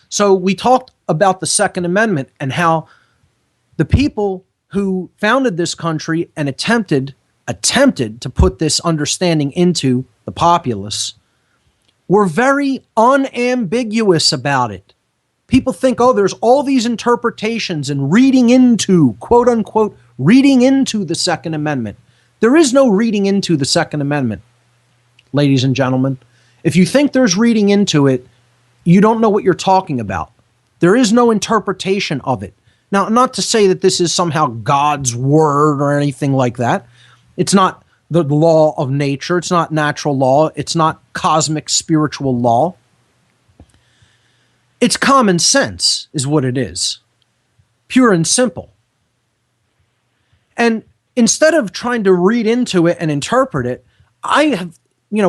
So we talked about the Second Amendment and how the people who founded this country and attempted to put this understanding into the populace were very unambiguous about it. People think, oh, there's all these interpretations and reading into, quote unquote, reading into the Second Amendment. There is no reading into the Second Amendment, ladies and gentlemen. If you think there's reading into it, you don't know what you're talking about. There is no interpretation of it. Now, not to say that this is somehow God's word or anything like that. It's not the law of nature. It's not natural law. It's not cosmic spiritual law. It's common sense is what it is. Pure and simple. And instead of trying to read into it and interpret it, I have,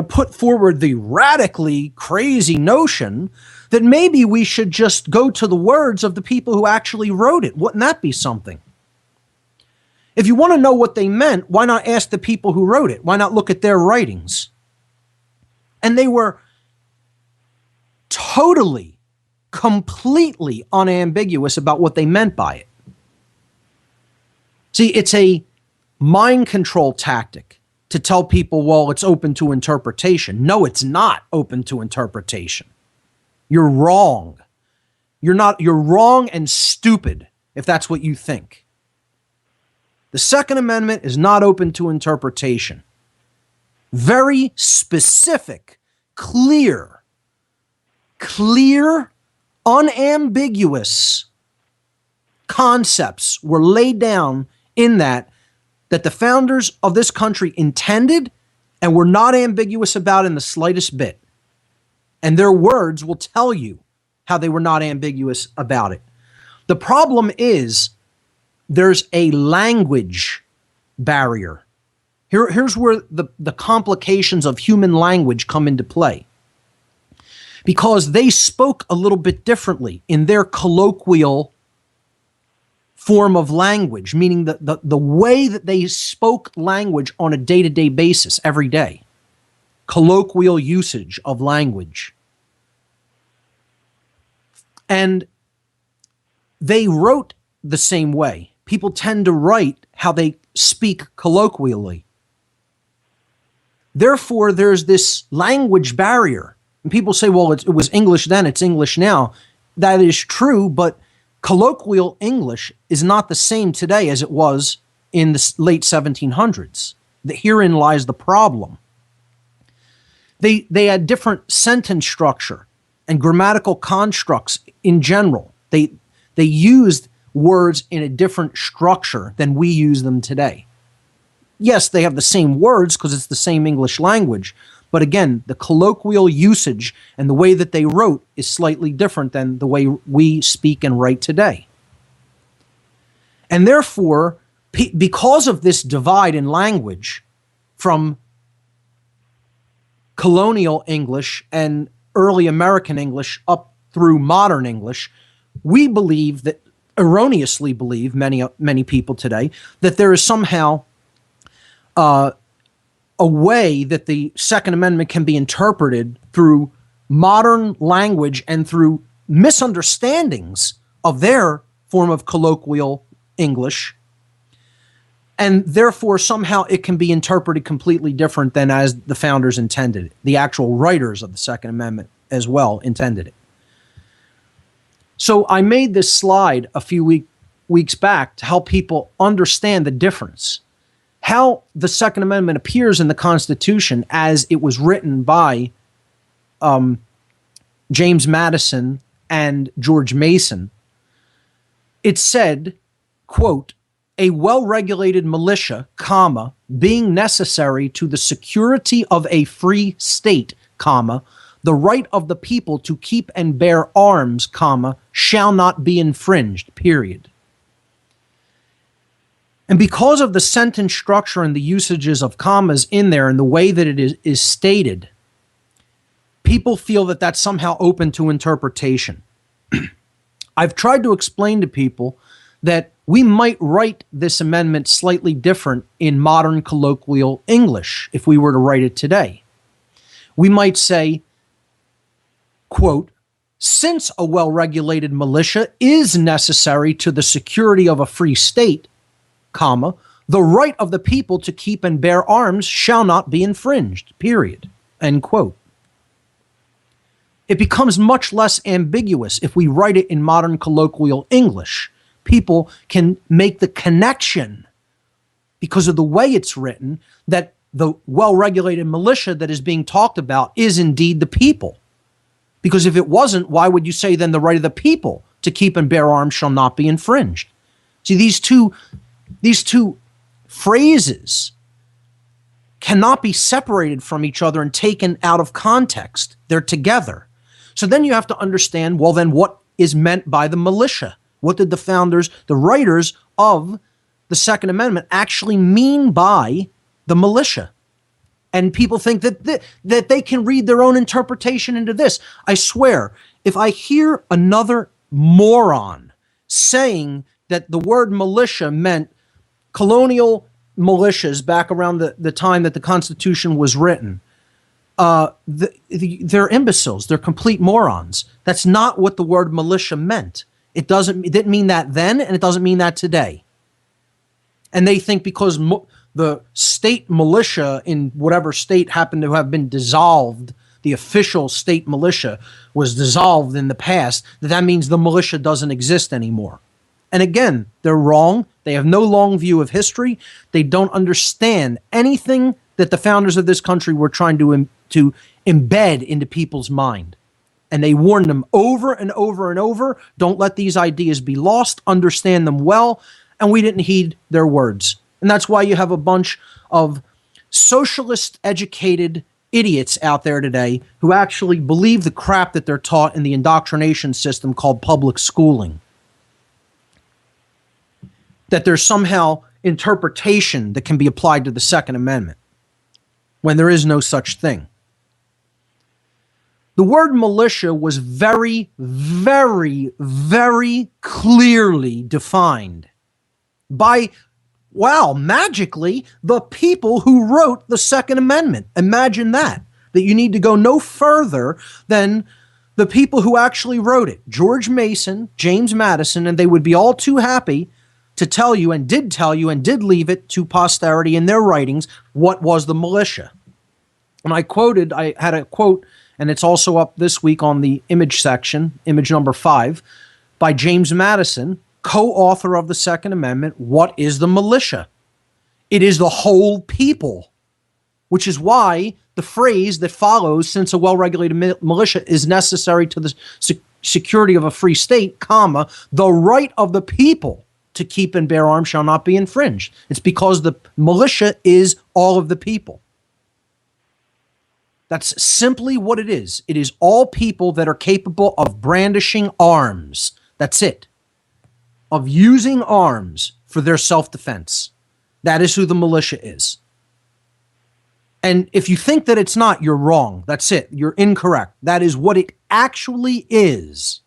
put forward the radically crazy notion that maybe we should just go to the words of the people who actually wrote it. Wouldn't that be something? If you want to know what they meant, why not ask the people who wrote it? Why not look at their writings? And they were totally, completely unambiguous about what they meant by it. See, it's a mind control tactic to tell people, well, it's open to interpretation. No, it's not open to interpretation. You're wrong. You're wrong and stupid if that's what you think. The Second Amendment is not open to interpretation. Very specific, clear, unambiguous concepts were laid down in that the founders of this country intended and were not ambiguous about in the slightest bit. And their words will tell you how they were not ambiguous about it. The problem is there's a language barrier. Here's where the complications of human language come into play. Because they spoke a little bit differently in their colloquial form of language, meaning the way that they spoke language on a day-to-day basis every day. Colloquial usage of language. And they wrote the same way. People tend to write how they speak colloquially. Therefore, there's this language barrier. And people say, well, it was English then, it's English now. That is true, but colloquial English is not the same today as it was in the late 1700s. Herein lies the problem. They had different sentence structure and grammatical constructs in general. They used words in a different structure than we use them today. Yes, they have the same words because it's the same English language. But again, the colloquial usage and the way that they wrote is slightly different than the way we speak and write today. And therefore, because of this divide in language from colonial English and early American English up through modern English, we believe that, erroneously believe, many people today, that there is somehow a way that the Second Amendment can be interpreted through modern language and through misunderstandings of their form of colloquial English. And therefore, somehow it can be interpreted completely different than as the founders intended it. The actual writers of the Second Amendment as well intended it. So I made this slide a few weeks back to help people understand the difference. How the Second Amendment appears in the Constitution as it was written by James Madison and George Mason. It said, quote, "A well-regulated militia, comma, being necessary to the security of a free state, comma, the right of the people to keep and bear arms, comma, shall not be infringed, period." And because of the sentence structure and the usages of commas in there and the way that it is stated, people feel that that's somehow open to interpretation. I've tried to explain to people that we might write this amendment slightly different in modern colloquial English if we were to write it today. We might say, quote, Since a well-regulated militia is necessary to the security of a free state, comma, the right of the people to keep and bear arms shall not be infringed, period, end quote. It becomes much less ambiguous if we write it in modern colloquial English. People can make the connection because of the way it's written that the well-regulated militia that is being talked about is indeed the people. Because if it wasn't, why would you say then the right of the people to keep and bear arms shall not be infringed? See, these two phrases cannot be separated from each other and taken out of context. They're together. So then you have to understand, well, then what is meant by the militia? What did the founders, the writers of the Second Amendment actually mean by the militia? And people think that they can read their own interpretation into this. I swear, if I hear another moron saying that the word militia meant colonial militias back around the time that the Constitution was written, they're imbeciles. They're complete morons. That's not what the word militia meant. It didn't mean that then, and it doesn't mean that today. And they think because the state militia in whatever state happened to have been dissolved, the official state militia was dissolved in the past, that means the militia doesn't exist anymore. And again, they're wrong. They have no long view of history. They don't understand anything that the founders of this country were trying to embed into people's mind. And they warned them over and over and over, don't let these ideas be lost, understand them well, and we didn't heed their words. And that's why you have a bunch of socialist-educated idiots out there today who actually believe the crap that they're taught in the indoctrination system called public schooling. That there's somehow interpretation that can be applied to the Second Amendment when there is no such thing. The word militia was very, very, very clearly defined by, wow, magically, the people who wrote the Second Amendment. Imagine that you need to go no further than the people who actually wrote it. George Mason, James Madison, and they would be all too happy to tell you and did leave it to posterity in their writings what was the militia. And I had a quote, and it's also up this week on the image section, image number 5, by James Madison, co-author of the Second Amendment. What is the militia? It is the whole people, which is why the phrase that follows, since a well-regulated militia is necessary to the security of a free state, comma, the right of the people to keep and bear arms shall not be infringed. It's because the militia is all of the people. That's simply what it is. It is all people that are capable of brandishing arms. That's it. Of using arms for their self-defense. That is who the militia is. And if you think that it's not, you're wrong. That's it. You're incorrect. That is what it actually is.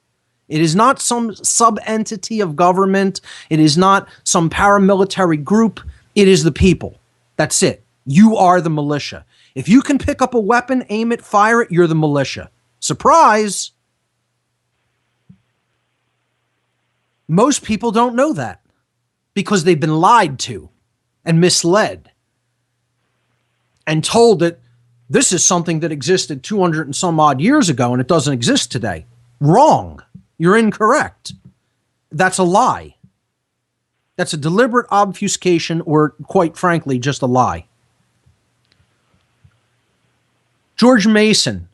It is not some sub-entity of government. It is not some paramilitary group. It is the people. That's it. You are the militia. If you can pick up a weapon, aim it, fire it, you're the militia. Surprise! Most people don't know that because they've been lied to and misled and told that this is something that existed 200 and some odd years ago and it doesn't exist today. Wrong. You're incorrect. That's a lie. That's a deliberate obfuscation or, quite frankly, just a lie. George Mason,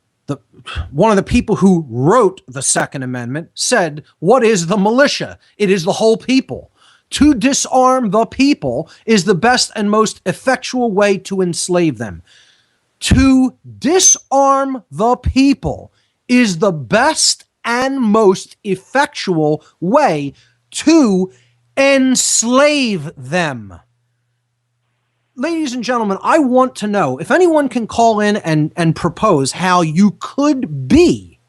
one of the people who wrote the Second Amendment, said, what is the militia? It is the whole people. To disarm the people is the best and most effectual way to enslave them. To disarm the people is the best and most effectual way to enslave them. Ladies and gentlemen, I want to know if anyone can call in and propose how you could be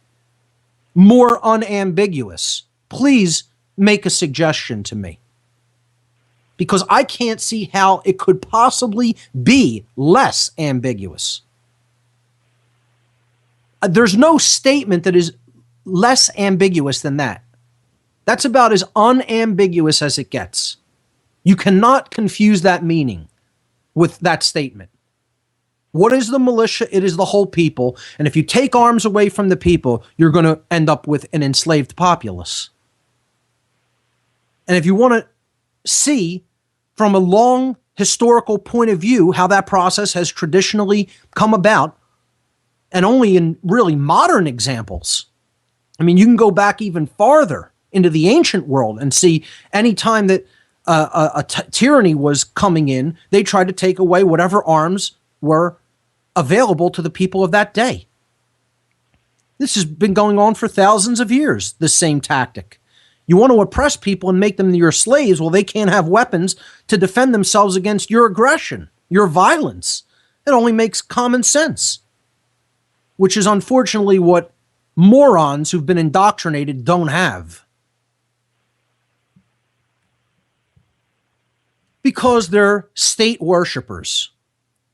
more unambiguous. Please make a suggestion to me, because I can't see how it could possibly be less ambiguous. There's no statement that is less ambiguous than that. That's about as unambiguous as it gets. You cannot confuse that meaning with that statement. What is the militia? It is the whole people. And if you take arms away from the people, you're going to end up with an enslaved populace. And if you want to see from a long historical point of view how that process has traditionally come about, and only in really modern examples, I mean, you can go back even farther into the ancient world and see any time that tyranny was coming in, they tried to take away whatever arms were available to the people of that day. This has been going on for thousands of years, this same tactic. You want to oppress people and make them your slaves, well, they can't have weapons to defend themselves against your aggression, your violence. It only makes common sense, which is unfortunately what morons who've been indoctrinated don't have. Because they're state worshipers.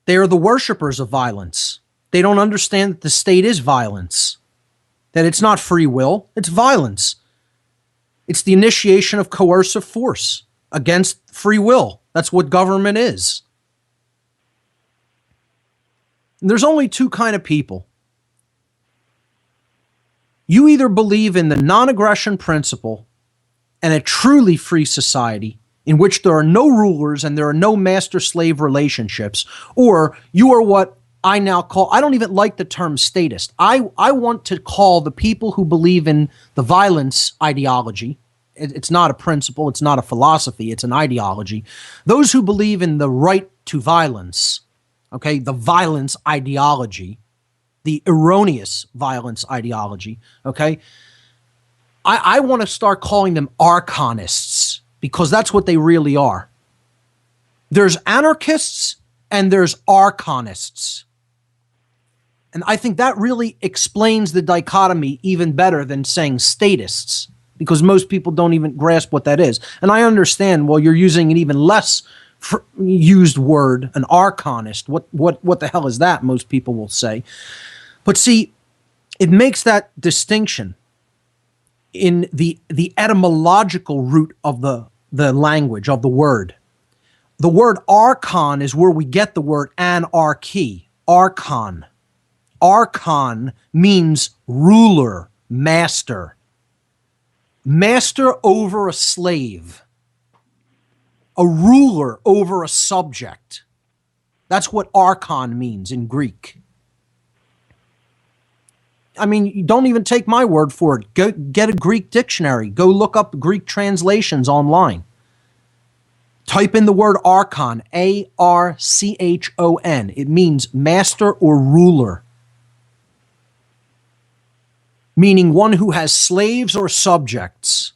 They are the worshipers of violence. They don't understand that the state is violence, that it's not free will, it's violence. It's the initiation of coercive force against free will. That's what government is. And there's only two kind of people. You either believe in the non-aggression principle and a truly free society in which there are no rulers and there are no master-slave relationships, or you are what I now call, I don't even like the term statist. I want to call the people who believe in the violence ideology, it's not a principle, it's not a philosophy, it's an ideology. Those who believe in the right to violence, okay, the violence ideology, the erroneous violence ideology, okay, I want to start calling them archonists, because that's what they really are. There's anarchists and there's archonists. And I think that really explains the dichotomy even better than saying statists, because most people don't even grasp what that is. And I understand, well, you're using an even less used word, an archonist. What the hell is that, most people will say. But see, it makes that distinction in the etymological root of the language, of the word. The word archon is where we get the word anarchy, archon. Archon means ruler, master. Master over a slave. A ruler over a subject. That's what archon means in Greek. I mean, you don't even take my word for it. Go get a Greek dictionary. Go look up Greek translations online. Type in the word archon, A-R-C-H-O-N. It means master or ruler, meaning one who has slaves or subjects.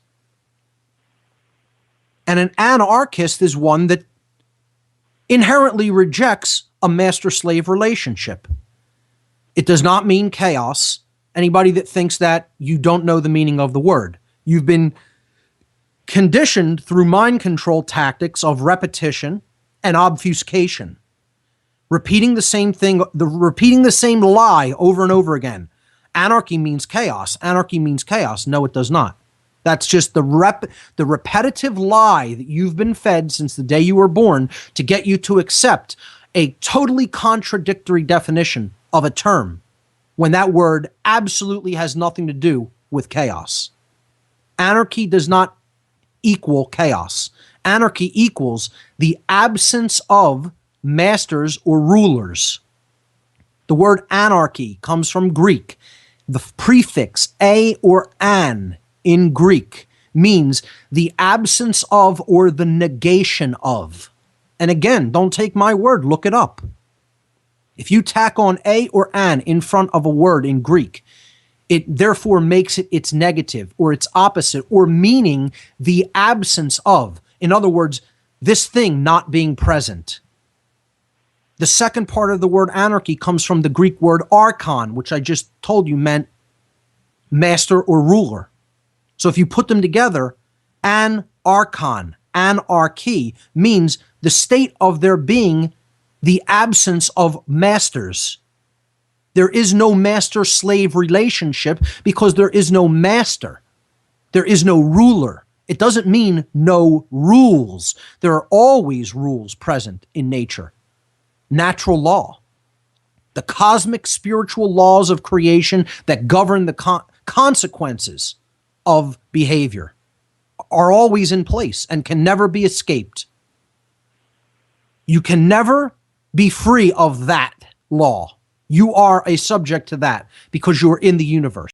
And an anarchist is one that inherently rejects a master-slave relationship. It does not mean chaos. Anybody that thinks that, you don't know the meaning of the word. You've been conditioned through mind control tactics of repetition and obfuscation. Repeating the same thing, repeating the same lie over and over again. Anarchy means chaos. Anarchy means chaos. No, it does not. That's just the repetitive lie that you've been fed since the day you were born to get you to accept a totally contradictory definition of a term, when that word absolutely has nothing to do with chaos. Anarchy does not equal chaos. Anarchy equals the absence of masters or rulers. The word anarchy comes from Greek. The prefix a or an in Greek means the absence of or the negation of. And again, don't take my word, look it up. If you tack on a or an in front of a word in Greek, it therefore makes it its negative or its opposite, or meaning the absence of. In other words, this thing not being present. The second part of the word anarchy comes from the Greek word archon, which I just told you meant master or ruler. So if you put them together, anarchon, anarchy, means the state of there being the absence of masters. There is no master-slave relationship because there is no master. There is no ruler. It doesn't mean no rules. There are always rules present in nature. Natural law, the cosmic spiritual laws of creation that govern the consequences of behavior are always in place and can never be escaped. You can never be free of that law. You are a subject to that because you are in the universe.